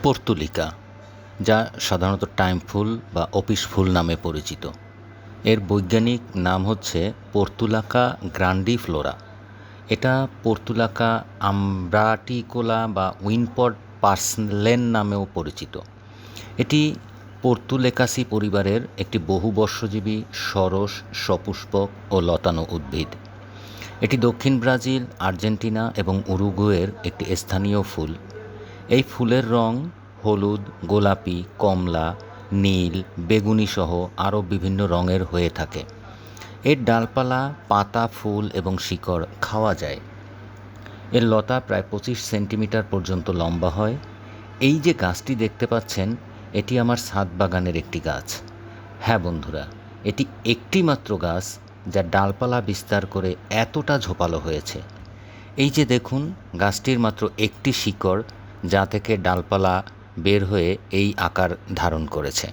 Portulaca, যা সাধারণত time ফুল বা অপিস ফুল নামে পরিচিত। এর বৈজ্ঞানিক নাম হচ্ছে পর্তুলাকা গ্রান্ডিফ্লোরা। এটা পর্তুলাকা আম্ব্রাটিকোলা বা উইনপড পার্সলেন নামেও পরিচিত। এটি পর্তুলেকাসি পরিবারের একটি বহুবর্ষজীবী সরস সপুষ্পক ও লতানো উদ্ভিদ। এটি দক্ষিণ ব্রাজিল, আর্জেন্টিনা এবং উরুগুয়ের একটি স্থানীয় ফুল। এই ফুলের রং হলুদ, গোলাপি, কমলা, নীল, বেগুনি সহ আরও বিভিন্ন রঙের হয়ে থাকে। এর ডালপালা, পাতা, ফুল এবং শিকড় খাওয়া যায়। এর লতা প্রায় 25 সেন্টিমিটার পর্যন্ত লম্বা হয়। এই যে গাছটি দেখতে পাচ্ছেন, এটি আমার ছাদ বাগানের একটি গাছ। হ্যাঁ বন্ধুরা, এটি একটি মাত্র গাছ যার ডালপালা বিস্তার করে এতটা ঝোপালো হয়েছে। এই যে দেখুন, গাছটির মাত্র একটি শিকড়, যা থেকে ডালপালা বের হয়ে এই আকার ধারণ করেছে।